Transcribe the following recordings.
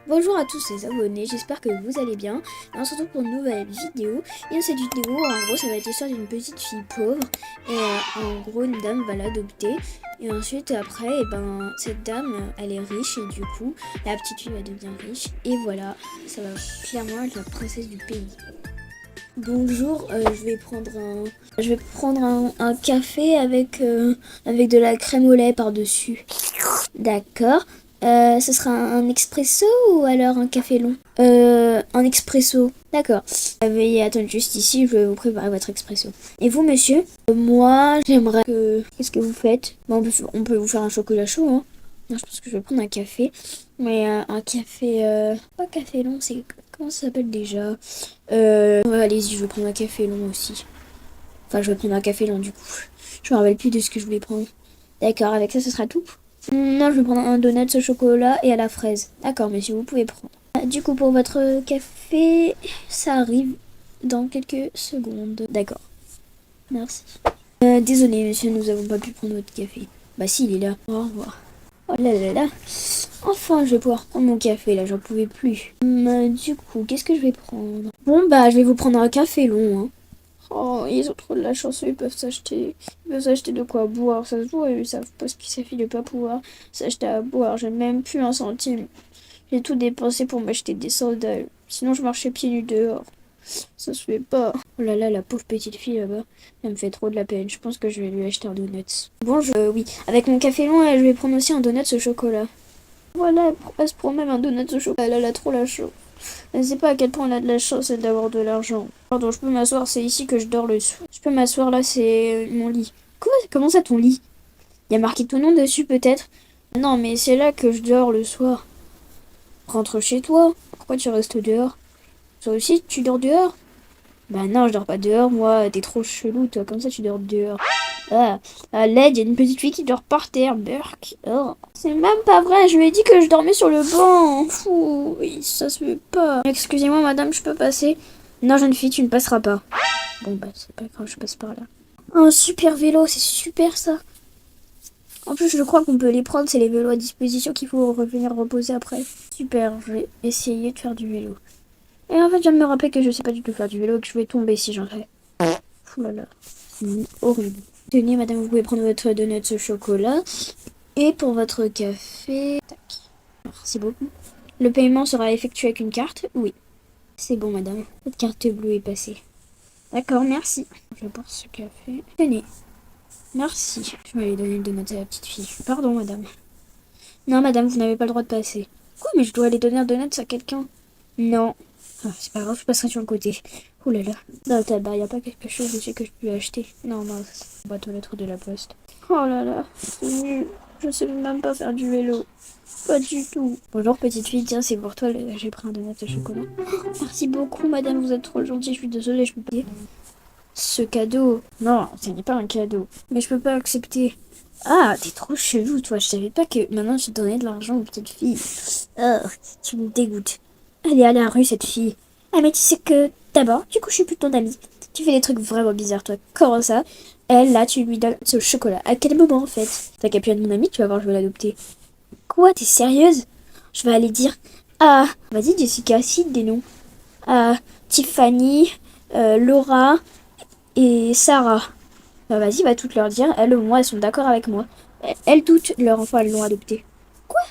Bonjour à tous les abonnés, j'espère que vous allez bien. Et on se retrouve pour une nouvelle vidéo. Et dans cette vidéo, en gros, ça va être l'histoire d'une petite fille pauvre. Et en gros, une dame va l'adopter. Et ensuite, après, cette dame, elle est riche. Et du coup, la petite fille va devenir riche. Et voilà, ça va clairement être la princesse du pays. Bonjour, je vais prendre un café avec de la crème au lait par-dessus. D'accord. Ce sera un expresso ou alors un café long? Un expresso. D'accord. Veuillez attendre juste ici, je vais vous préparer votre expresso. Et vous, monsieur? Moi, j'aimerais que... Qu'est-ce que vous faites? Bon, on peut vous faire un chocolat chaud, hein. Non, je pense que je vais prendre un café. Mais un café... Pas café long, c'est... Comment ça s'appelle déjà? Ouais, allez-y, je vais prendre un café long aussi. Enfin, je vais prendre un café long du coup. Je me rappelle plus de ce que je voulais prendre. D'accord, avec ça, ce sera tout? Non, je vais prendre un donut au chocolat et à la fraise. D'accord, monsieur, vous pouvez prendre. Du coup, pour votre café, ça arrive dans quelques secondes. D'accord, merci. Désolé, monsieur, nous avons pas pu prendre votre café. Bah si, il est là. Au revoir. Oh là là là. Enfin, je vais pouvoir prendre mon café, là, j'en pouvais plus. Du coup, qu'est-ce que je vais prendre? Bon, bah, je vais vous prendre un café long, hein. Oh, ils ont trop de la chance, ils peuvent s'acheter de quoi boire, ça se voit, ils savent pas ce qu'il s'agit de pas pouvoir s'acheter à boire, j'ai même plus un centime. J'ai tout dépensé pour m'acheter des sandales, sinon je marchais pieds nus dehors. Ça se fait pas. Oh là là, la pauvre petite fille là-bas, elle me fait trop de la peine, je pense que je vais lui acheter un donut. Bon, oui, avec mon café long, je vais prendre aussi un donut au chocolat. Voilà, elle se prend même un donut au chocolat, elle a trop la chance. Elle sait pas à quel point elle a de la chance d'avoir de l'argent. Pardon, je peux m'asseoir, c'est ici que je dors le soir. Je peux m'asseoir là, c'est mon lit. Comment ça ton lit? Il y a marqué ton nom dessus peut-être? Non, mais c'est là que je dors le soir. Rentre chez toi. Pourquoi tu restes dehors? Toi aussi, tu dors dehors? Bah non, je dors pas dehors, moi. T'es trop chelou, toi. Comme ça, tu dors dehors. Ah, à l'aide, il y a une petite fille qui dort par terre. Burk. Oh. C'est même pas vrai, je lui ai dit que je dormais sur le banc. Fou, oui, ça se fait pas. Excusez-moi, madame, je peux passer? Non, jeune fille, tu ne passeras pas. Bon, bah, c'est pas grave, je passe par là. Un super vélo, c'est super ça. En plus, je crois qu'on peut les prendre, c'est les vélos à disposition qu'il faut revenir reposer après. Super, je vais essayer de faire du vélo. Et en fait, je viens de me rappeler que je sais pas du tout faire du vélo et que je vais tomber si j'en fais. Ouh là là, c'est horrible. Tenez, madame, vous pouvez prendre votre donut au chocolat. Et pour votre café... Tac. Merci beaucoup. Le paiement sera effectué avec une carte? Oui. C'est bon, madame. Votre carte bleue est passée. D'accord, merci. Je vais boire ce café. Tenez. Merci. Je vais aller donner le donut à la petite fille. Pardon, madame. Non, madame, vous n'avez pas le droit de passer. Quoi, mais je dois aller donner un donut à quelqu'un? Non. Ah, c'est pas grave, je passerai sur le côté. Ouh là là. Dans le tabac, y a pas quelque chose aussi que je peux acheter? Non, mince. Boîte aux lettres de la poste. Oh là là, c'est nul. Je sais même pas faire du vélo. Pas du tout. Bonjour petite fille, tiens, c'est pour toi, j'ai pris un donut au chocolat. Merci beaucoup, madame, vous êtes trop gentille, je suis désolée, je peux pas. Ce cadeau. Non, ce n'est pas un cadeau. Mais je peux pas accepter. Ah, t'es trop chelou, toi. Je savais pas que maintenant je donnais de l'argent aux petites filles. Oh, tu me dégoûtes. Elle est à la rue, cette fille. Ah, mais tu sais que d'abord, du coup, je suis plus ton amie. Tu fais des trucs vraiment bizarres, toi. Comment ça? Elle, là, tu lui donnes ce chocolat. À quel moment, en fait? T'as qu'à plus être mon amie, tu vas voir, je vais l'adopter. Quoi? T'es sérieuse? Je vais aller dire. Ah, vas-y, Jessica, cite des noms. Ah, Tiffany, Laura et Sarah. Bah vas-y, va toutes leur dire. Elles, au moins, elles sont d'accord avec moi. Elles toutes, leur enfant, elles l'ont adopté. Quoi?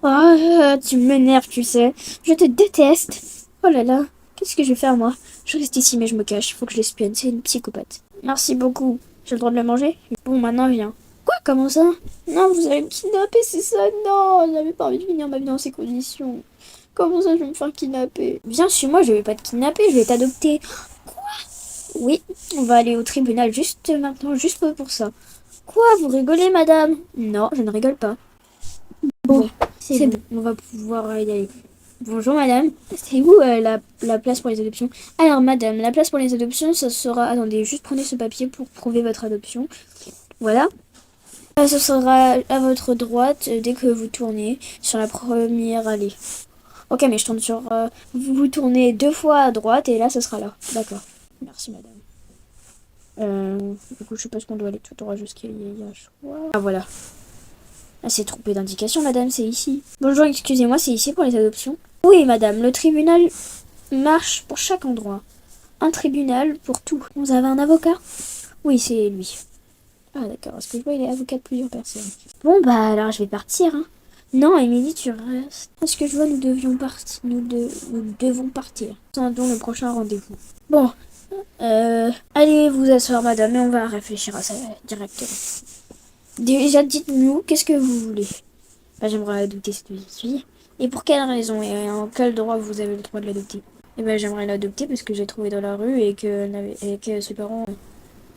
Oh, tu m'énerves, tu sais. Je te déteste. Oh là là. Qu'est-ce que je vais faire, moi? Je reste ici, mais je me cache. Faut que je l'espionne. C'est une psychopathe. Merci beaucoup. J'ai le droit de le manger? Bon, maintenant, viens. Quoi? Comment ça? Non, vous allez me kidnapper, c'est ça? Non, j'avais pas envie de finir ma vie dans ces conditions. Comment ça, je vais me faire kidnapper? Viens, suis-moi, je vais pas te kidnapper, je vais t'adopter. Oui, on va aller au tribunal juste maintenant, juste pour ça. Quoi, vous rigolez, madame? Non, je ne rigole pas. Bon, c'est bon, on va pouvoir y aller. Bonjour, madame. C'est où la place pour les adoptions? Alors, madame, la place pour les adoptions, ça sera... Attendez, juste prenez ce papier pour prouver votre adoption. Voilà. Ce sera à votre droite dès que vous tournez sur la première allée. Ok, mais je tourne sur... vous tournez 2 fois à droite et là, ce sera là. D'accord. Merci, madame. Du coup, je sais pas ce qu'on doit aller tout droit jusqu'à Yaya choix. Ah, voilà. Elle s'est trompée d'indication, madame, c'est ici. Bonjour, excusez-moi, c'est ici pour les adoptions? Oui, madame, le tribunal marche pour chaque endroit. Un tribunal pour tout. Vous avez un avocat? Oui, c'est lui. Ah d'accord, parce que je vois il est avocat de plusieurs personnes. Bon bah alors je vais partir, hein. Non, Émilie, tu restes. Parce que je vois nous devions partir. Nous devons partir. Attendons le prochain rendez-vous. Bon, allez vous asseoir, madame, et on va réfléchir à ça directement. Déjà, dites-nous, qu'est-ce que vous voulez? Bah, j'aimerais adopter cette petite fille. Et pour quelle raison et en quel droit vous avez le droit de l'adopter? Eh ben, j'aimerais l'adopter parce que j'ai trouvé dans la rue et que ses parents...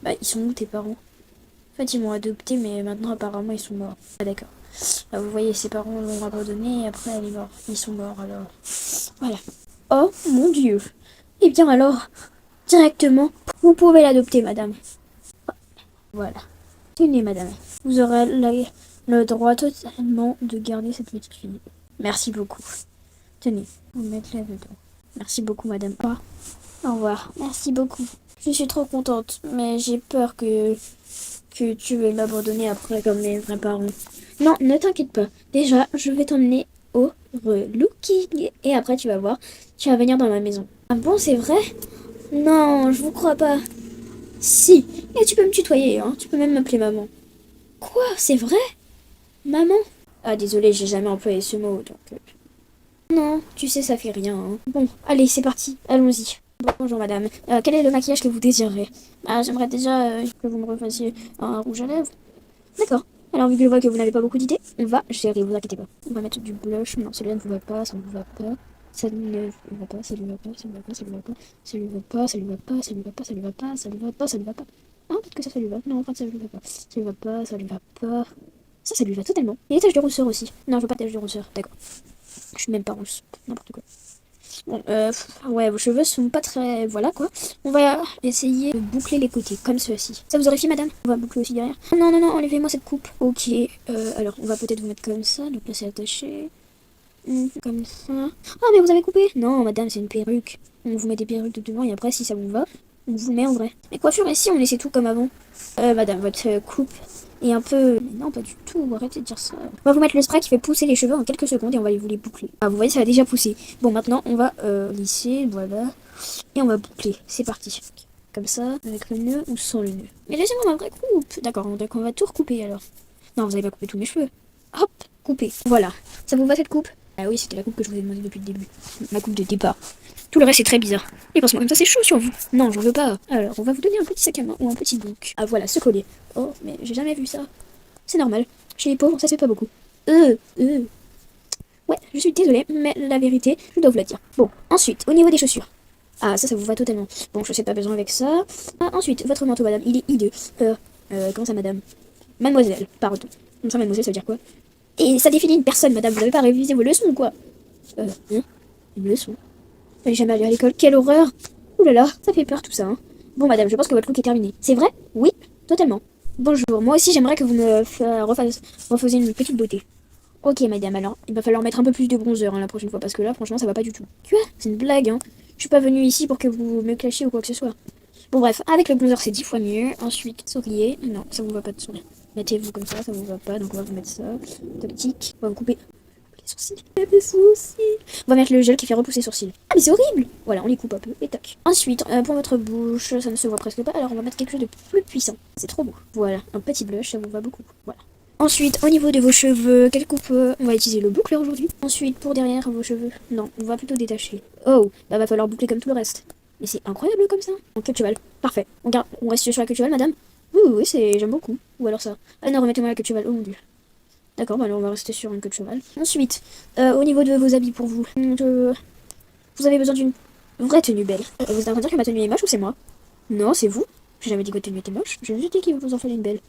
Bah, ils sont où tes parents? En fait, ils m'ont adopté, mais maintenant, apparemment, ils sont morts. Ah, d'accord. Là, vous voyez, ses parents l'ont abandonné et après, elle est morte. Ils sont morts, alors... Voilà. Oh, mon Dieu. Eh bien, alors, directement, vous pouvez l'adopter, madame. Voilà. Tenez, madame. Vous aurez le droit totalement de garder cette petite fille. Merci beaucoup. Tenez, vous mettez-la dedans. Merci beaucoup, madame. Au revoir. Merci beaucoup. Je suis trop contente, mais j'ai peur que tu veuilles m'abandonner après comme mes vrais parents. Non, ne t'inquiète pas. Déjà, je vais t'emmener au relooking. Et après, tu vas voir, tu vas venir dans ma maison. Ah bon, c'est vrai? Non, je vous crois pas. Si. Et tu peux me tutoyer, hein. Tu peux même m'appeler maman. Quoi? C'est vrai? Maman? Ah, désolé, j'ai jamais employé ce mot, donc... Non, tu sais, ça fait rien, hein. Bon, allez, c'est parti. Allons-y. Bonjour madame. Quel est le maquillage que vous désirez? J'aimerais déjà que vous me refassiez un rouge à lèvres. D'accord. Alors vu que je vois que vous n'avez pas beaucoup d'idées, on va gérer, vous inquiétez pas. On va mettre du blush. Non, celui-là ne vous va pas, ça ne vous va pas. Ça ne vous va pas, ça lui va pas, ça lui va pas, ça lui va pas, ça lui va pas, ça lui va pas, ça lui va pas, ça lui va pas, ça lui va pas, ça lui va pas. Ah, peut-être que ça lui va. Non, en fait, ça lui va pas. Ça lui va pas, ça lui va pas. Ça lui va totalement. Et les taches de rousseur aussi. Non, je veux pas de taches de rousseur. D'accord. Je suis même pas rousse. N'importe quoi. Bon, ouais, vos cheveux sont pas très... Voilà, quoi. On va essayer de boucler les côtés, comme ceci. Ça vous aurait fait, madame? On va boucler aussi derrière. Non, non, non, enlevez-moi cette coupe. Ok, alors, on va peut-être vous mettre comme ça. Donc là, c'est attaché. Comme ça. Ah, mais vous avez coupé? Non, madame, c'est une perruque. On vous met des perruques de devant et après, si ça vous va, on vous met en vrai. Mais coiffure, ici, on laissait tout comme avant. Madame, votre coupe est un peu... Non, pas du tout, arrêtez de dire ça. On va vous mettre le spray qui fait pousser les cheveux en quelques secondes et on va vous les boucler. Ah, vous voyez, ça a déjà poussé. Bon, maintenant, on va lisser, voilà. Et on va boucler. C'est parti. Comme ça, avec le nœud ou sans le nœud. Mais laissez-moi ma vraie coupe. D'accord, donc on va tout recouper alors. Non, vous avez pas coupé tous mes cheveux. Hop, couper. Voilà. Ça vous va cette coupe? Ah oui, c'était la coupe que je vous ai demandé depuis le début. Ma coupe de départ. Tout le reste est très bizarre. Et pense-moi, comme ça c'est chaud sur vous. Non, j'en veux pas. Alors, on va vous donner un petit sac à main ou un petit book. Ah voilà, ce collier. Oh, mais j'ai jamais vu ça. C'est normal. Chez les pauvres, ça se fait pas beaucoup. Ouais, je suis désolée, mais la vérité, je dois vous la dire. Bon, ensuite, au niveau des chaussures. Ah, ça vous va totalement. Bon, je sais pas besoin avec ça. Ah, ensuite, votre manteau, madame, il est hideux. Comment ça, madame? Mademoiselle, pardon. Comme ça, mademoiselle, ça veut dire quoi? Et ça définit une personne, madame, vous n'avez pas révisé vos leçons ou quoi? Une leçon? J'ai jamais allé à l'école, quelle horreur! Ouh là là, ça fait peur tout ça, hein. Bon, madame, je pense que votre look est terminé. C'est vrai? Oui, totalement. Bonjour, moi aussi j'aimerais que vous me refaisiez une petite beauté. Ok, madame, alors, il va falloir mettre un peu plus de bronzer hein, la prochaine fois, parce que là, franchement, ça va pas du tout. Quoi? C'est une blague, hein. Je suis pas venue ici pour que vous me clashiez ou quoi que ce soit. Bon, bref, avec le bronzer, c'est 10 fois mieux. Ensuite, souriez. Non, ça vous va pas de sourire. Mettez-vous comme ça vous va pas, donc on va vous mettre ça. Tactique. On va vous couper les sourcils. Les sourcils. On va mettre le gel qui fait repousser les sourcils. Ah, mais c'est horrible! Voilà, on les coupe un peu et tac. Ensuite, pour votre bouche, ça ne se voit presque pas, alors on va mettre quelque chose de plus puissant. C'est trop beau. Voilà, un petit blush, ça vous va beaucoup. Voilà. Ensuite, au niveau de vos cheveux, quelle coupe on va utiliser le boucleur aujourd'hui. Ensuite, pour derrière vos cheveux, non, on va plutôt détacher. Oh, bah va falloir boucler comme tout le reste. Mais c'est incroyable comme ça. En queue de cheval. Parfait. On reste sur la queue de cheval, madame? Oui, j'aime beaucoup. Ou alors ça. Ah non, remettez-moi la queue de cheval. Oh mon dieu. D'accord, bah alors on va rester sur une queue de cheval. Ensuite, au niveau de vos habits pour vous, vous avez besoin d'une vraie tenue belle. Vous êtes en train de dire que ma tenue est moche ou c'est moi? Non, c'est vous. J'ai jamais dit que votre tenue était moche. Je juste dit qu'il vous en fallait une belle.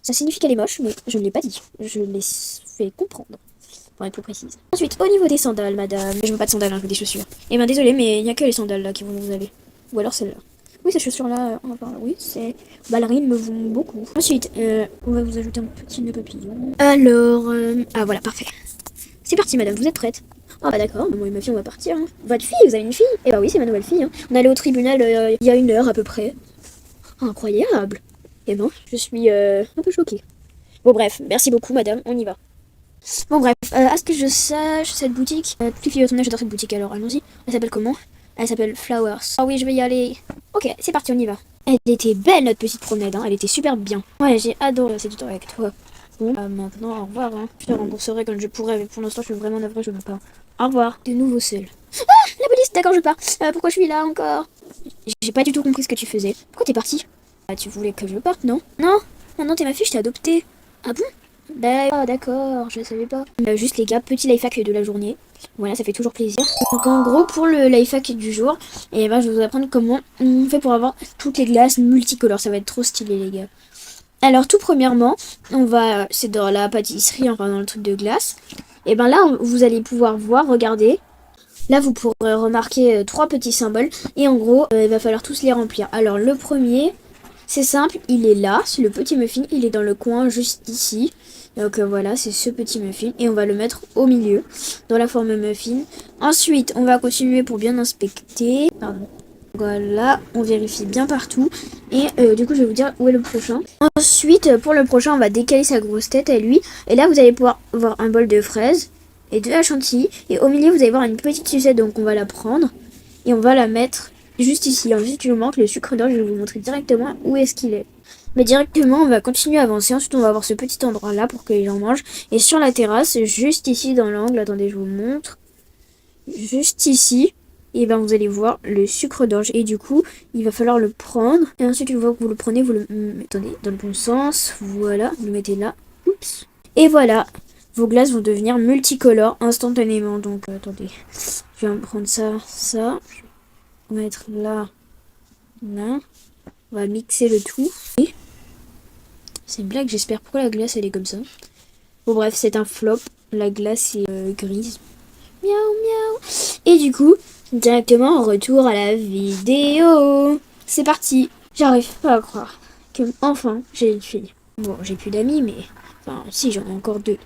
Ça signifie qu'elle est moche, mais je ne l'ai pas dit. Je l'ai fait comprendre. Pour être plus précise. Ensuite, au niveau des sandales, madame. Je veux pas de sandales, hein, je veux des chaussures. Eh ben désolé, mais il n'y a que les sandales là qui vont vous aller. Ou alors celles-là. Oui, ces chaussures-là, enfin, oui, ces ballerines me vont beaucoup. Ensuite, on va vous ajouter un petit nœud papillon. Alors, ah voilà, parfait. C'est parti, madame, vous êtes prête? Ah bah d'accord, moi et ma fille, on va partir. Hein. Votre fille, vous avez une fille? Eh bah oui, c'est ma nouvelle fille. Hein. On est allé au tribunal il y a 1 heure à peu près. Incroyable. Eh ben, je suis un peu choquée. Bon bref, merci beaucoup madame, on y va. Bon bref, à ce que je sache, cette boutique, toutes les filles de ton âge adorent cette boutique, alors allons-y. Elle s'appelle comment? Elle s'appelle Flowers. Ah oui, je vais y aller. Ok, c'est parti, on y va. Elle était belle notre petite promenade, hein. Elle était super bien. Ouais, j'ai adoré passer du temps avec toi. Bon, maintenant, au revoir, hein. Je te rembourserai quand je pourrai, mais pour l'instant, je suis vraiment navrée, je veux pas. Au revoir. De nouveau seul. Ah, la police, d'accord, je pars. Pourquoi je suis là encore? J'ai pas du tout compris ce que tu faisais. Pourquoi t'es parti? Ah, tu voulais que je parte, non? Non, maintenant t'es ma fille, je t'ai adoptée. Ah bon? D'accord, je savais pas. Juste les gars, petit life hack de la journée. Voilà, ça fait toujours plaisir. Donc en gros, pour le life hack du jour, et ben, je vais vous apprendre comment on fait pour avoir toutes les glaces multicolores. Ça va être trop stylé les gars. Alors tout premièrement, on va, c'est dans la pâtisserie, enfin dans le truc de glace. Et ben là, vous allez pouvoir voir, regardez. Là, vous pourrez remarquer trois petits symboles. Et en gros, il va falloir tous les remplir. Alors le premier, c'est simple, il est là, c'est le petit muffin, il est dans le coin juste ici. Donc voilà, c'est ce petit muffin et on va le mettre au milieu, dans la forme muffin. Ensuite, on va continuer pour bien inspecter. Pardon. Voilà, on vérifie bien partout. Et du coup, je vais vous dire où est le prochain. Ensuite, pour le prochain, on va décaler sa grosse tête à lui. Et là, vous allez pouvoir voir un bol de fraises et de la chantilly. Et au milieu, vous allez voir une petite sucette, donc on va la prendre. Et on va la mettre juste ici. Ensuite, il nous manque le sucre d'orge. Je vais vous montrer directement où est-ce qu'il est. Mais directement, on va continuer à avancer. Ensuite, on va avoir ce petit endroit-là pour que les gens mangent. Et sur la terrasse, juste ici dans l'angle, attendez, je vous montre. Juste ici, et ben vous allez voir le sucre d'orge. Et du coup, il va falloir le prendre. Et ensuite, une fois que vous le prenez, vous le attendez, dans le bon sens. Voilà, vous le mettez là. Oups. Et voilà, vos glaces vont devenir multicolores instantanément. Donc, attendez, je vais en prendre ça, ça. Je vais mettre là, là. On va mixer le tout. Et c'est une blague, j'espère. Pourquoi la glace elle est comme ça? Bon bref, c'est un flop. La glace est grise. Miaou miaou. Et du coup, directement retour à la vidéo. C'est parti. J'arrive pas à croire que enfin j'ai une fille. Bon, j'ai plus d'amis, mais enfin si j'en ai encore deux.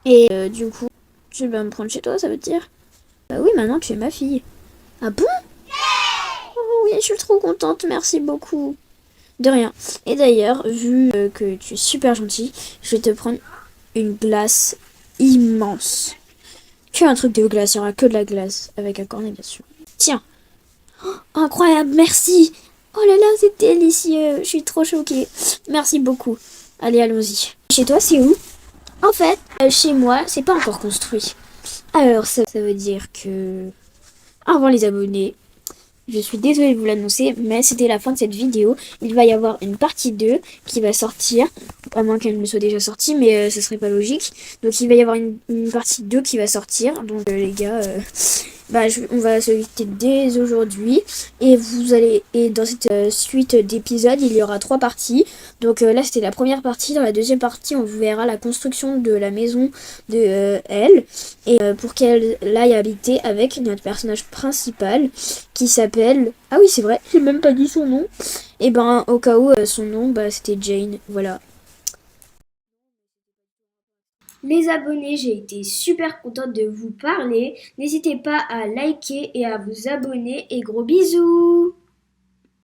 Et du coup, tu vas me prendre chez toi, ça veut dire? Bah oui, maintenant tu es ma fille. Ah bon? Oh oui, je suis trop contente, merci beaucoup. De rien. Et d'ailleurs, vu que tu es super gentil, je vais te prendre une glace immense. Que un truc de glace, il n'y aura que de la glace. Avec un cornet, bien sûr. Tiens. Oh, incroyable, merci. Oh là là, c'est délicieux. Je suis trop choquée. Merci beaucoup. Allez, allons-y. Chez toi, c'est où? En fait, chez moi, c'est pas encore construit. Alors, ça veut dire que... Au revoir les abonnés. Je suis désolée de vous l'annoncer, mais c'était la fin de cette vidéo. Il va y avoir une partie 2 qui va sortir, à moins qu'elle ne soit déjà sortie, mais ce serait pas logique. Donc il va y avoir une partie 2 qui va sortir. Donc les gars, on va se quitter dès aujourd'hui. Et vous allez, et dans cette suite d'épisodes, il y aura 3 parties. Donc là c'était la première partie. Dans la deuxième partie, on verra la construction de la maison de elle. Et pour qu'elle aille habiter avec notre personnage principal qui s'appelle... Ah oui, c'est vrai, j'ai même pas dit son nom. Et ben, au cas où, son nom, c'était Jane, voilà. Les abonnés, j'ai été super contente de vous parler. N'hésitez pas à liker et à vous abonner. Et gros bisous!